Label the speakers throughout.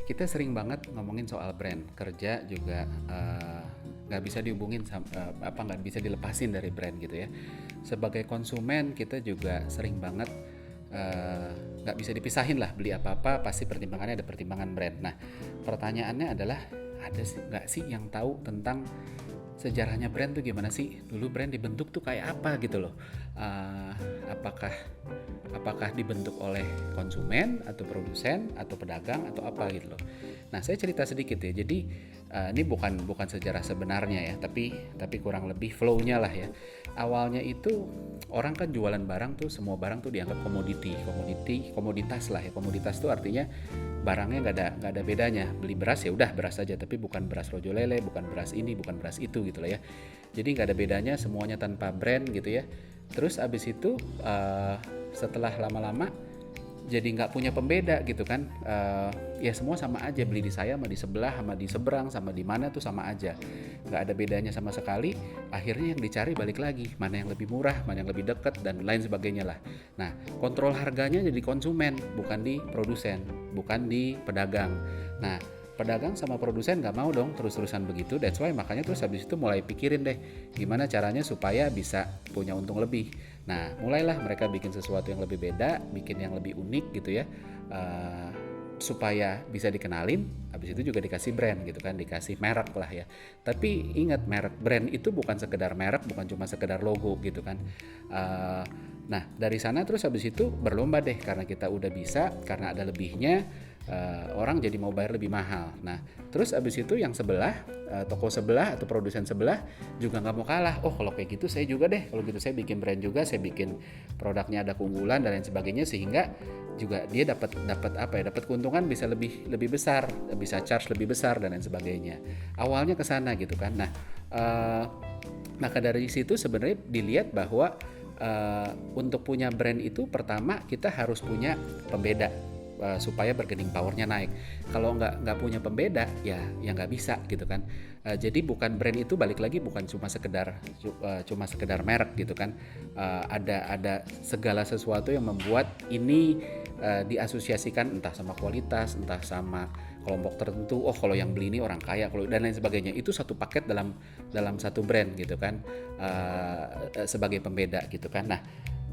Speaker 1: Kita sering banget ngomongin soal brand kerja juga, nggak bisa dihubungin nggak bisa dilepasin dari brand gitu ya. Sebagai konsumen kita juga sering banget nggak bisa dipisahin lah, beli apa-apa pasti pertimbangannya ada pertimbangan brand. Nah, pertanyaannya adalah, ada sih nggak sih yang tahu tentang sejarahnya brand tuh gimana sih? Dulu brand dibentuk tuh kayak apa gitu loh. Eh, apakah apakah dibentuk oleh konsumen atau produsen atau pedagang atau apa gitu loh. Nah, saya cerita sedikit ya. Jadi ini bukan sejarah sebenarnya ya, tapi kurang lebih flow-nya lah ya. Awalnya itu orang kan jualan barang tuh, semua barang tuh dianggap komoditas lah ya. Komoditas tuh artinya barangnya nggak ada bedanya. Beli beras ya udah beras aja, tapi bukan beras rojo lele, bukan beras ini, bukan beras itu gitu lah ya. Jadi nggak ada bedanya, semuanya tanpa brand gitu ya. Terus abis itu setelah lama-lama jadi nggak punya pembeda gitu kan. Ya semua sama aja, beli di saya sama di sebelah sama di seberang sama di mana tuh sama aja, nggak ada bedanya sama sekali. Akhirnya yang dicari balik lagi, mana yang lebih murah, mana yang lebih dekat dan lain sebagainya lah. Nah, kontrol harganya jadi konsumen, bukan di produsen, bukan di pedagang. Nah, pedagang sama produsen nggak mau dong terus-terusan begitu. That's why makanya terus habis itu mulai pikirin deh gimana caranya supaya bisa punya untung lebih. Nah, mulailah mereka bikin sesuatu yang lebih beda, bikin yang lebih unik gitu ya, uh, supaya bisa dikenalin. Habis itu juga dikasih brand gitu kan, dikasih merek lah ya. Tapi ingat, merek brand itu bukan sekedar merek, bukan cuma sekedar logo gitu kan. Uh, nah, dari sana terus habis itu berlomba deh, karena kita udah bisa, karena ada lebihnya. Orang jadi mau bayar lebih mahal. Nah, terus abis itu yang sebelah, toko sebelah atau produsen sebelah juga nggak mau kalah. Oh, kalau kayak gitu saya juga deh. Kalau gitu saya bikin brand juga, saya bikin produknya ada keunggulan dan lain sebagainya, sehingga juga dia dapat keuntungan bisa lebih besar, bisa charge lebih besar dan lain sebagainya. Awalnya ke sana gitu kan. Nah, maka dari situ sebenarnya dilihat bahwa untuk punya brand itu pertama kita harus punya pembeda, supaya bargaining powernya naik. Kalau nggak punya pembeda ya nggak bisa gitu kan. Jadi bukan brand itu, balik lagi, bukan cuma sekedar merek gitu kan. Ada segala sesuatu yang membuat ini diasosiasikan entah sama kualitas, entah sama kelompok tertentu. Oh, kalau yang beli ini orang kaya, kalau dan lain sebagainya. Itu satu paket dalam satu brand gitu kan, sebagai pembeda gitu kan. Nah,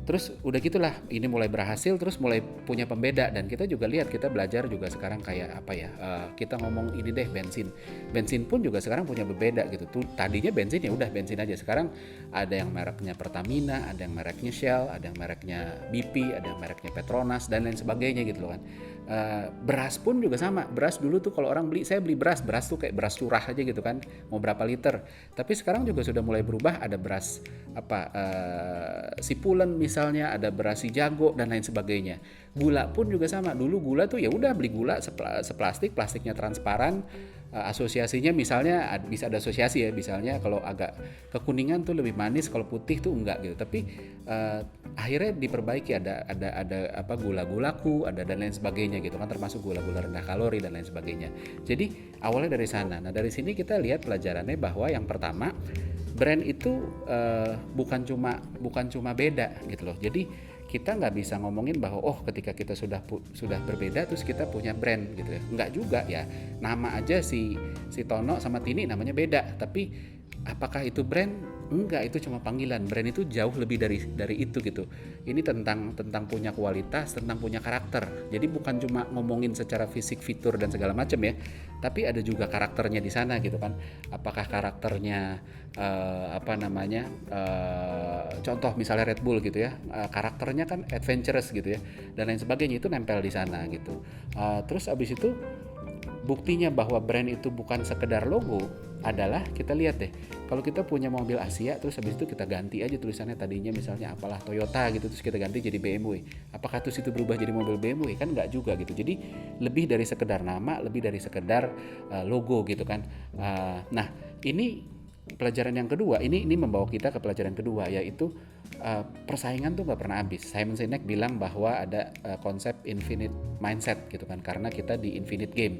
Speaker 1: terus udah gitulah, ini mulai berhasil, terus mulai punya pembeda. Dan kita juga lihat, kita belajar juga sekarang kayak apa ya, kita ngomong ini deh, bensin pun juga sekarang punya berbeda gitu tuh. Tadinya bensin ya udah bensin aja, sekarang ada yang mereknya Pertamina, ada yang mereknya Shell, ada yang mereknya BP, ada yang mereknya Petronas dan lain sebagainya gitu loh kan. Beras pun juga sama. Beras dulu tuh kalau orang beli, saya beli beras tuh kayak beras curah aja gitu kan, mau berapa liter. Tapi sekarang juga sudah mulai berubah, ada beras apa, Sipulen misalnya, ada beras si jago dan lain sebagainya. Gula pun juga sama. Dulu gula tuh ya udah beli gula plastiknya transparan. Asosiasinya misalnya bisa ada asosiasi ya, misalnya kalau agak kekuningan tuh lebih manis, kalau putih tuh enggak gitu. Tapi akhirnya diperbaiki, ada apa, gula-gulaku, ada dan lain sebagainya gitu kan, termasuk gula-gula rendah kalori dan lain sebagainya. Jadi awalnya dari sana. Nah, dari sini kita lihat pelajarannya bahwa yang pertama, brand itu bukan cuma beda gitu loh. Jadi kita nggak bisa ngomongin bahwa ketika kita sudah berbeda terus kita punya brand gitu ya. Nggak juga ya. Nama aja si Tono sama Tini namanya beda, tapi apakah itu brand? Enggak, itu cuma panggilan. Brand itu jauh lebih dari itu gitu. Ini tentang punya kualitas, tentang punya karakter. Jadi bukan cuma ngomongin secara fisik, fitur dan segala macam ya, tapi ada juga karakternya di sana gitu kan. Apakah karakternya contoh misalnya Red Bull gitu ya, karakternya kan adventurous gitu ya dan lain sebagainya, itu nempel di sana gitu. Terus abis itu buktinya bahwa brand itu bukan sekedar logo adalah, kita lihat deh, kalau kita punya mobil Asia terus habis itu kita ganti aja tulisannya, tadinya misalnya apalah Toyota gitu, terus kita ganti jadi BMW, apakah terus itu berubah jadi mobil BMW? Kan nggak juga gitu. Jadi lebih dari sekedar nama, lebih dari sekedar logo gitu kan. Nah, ini pelajaran yang kedua, ini membawa kita ke pelajaran kedua, yaitu persaingan tuh nggak pernah habis. Simon Sinek bilang bahwa ada konsep infinite mindset gitu kan, karena kita di infinite game.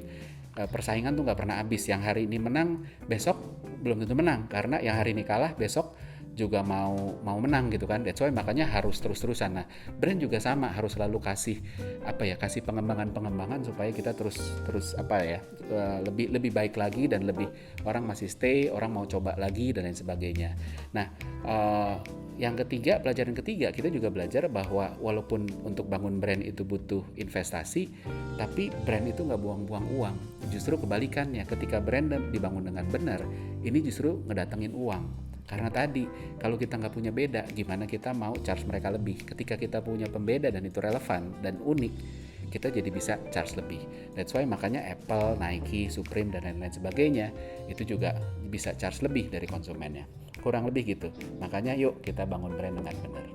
Speaker 1: Persaingan tuh nggak pernah habis. Yang hari ini menang besok belum tentu menang, karena yang hari ini kalah besok juga mau menang gitu kan. That's why makanya harus terus-terusan. Nah, brand juga sama, harus selalu kasih kasih pengembangan supaya kita terus lebih baik lagi, dan lebih orang masih stay, orang mau coba lagi dan lain sebagainya. Nah, yang ketiga, pelajaran ketiga, kita juga belajar bahwa walaupun untuk bangun brand itu butuh investasi, tapi brand itu nggak buang-buang uang. Justru kebalikannya, ketika brand dibangun dengan benar, ini justru ngedatengin uang. Karena tadi, kalau kita nggak punya beda, gimana kita mau charge mereka lebih? Ketika kita punya pembeda dan itu relevan dan unik, kita jadi bisa charge lebih. That's why makanya Apple, Nike, Supreme, dan lain-lain sebagainya itu juga bisa charge lebih dari konsumennya. Kurang lebih gitu. Makanya yuk kita bangun brand dengan benar.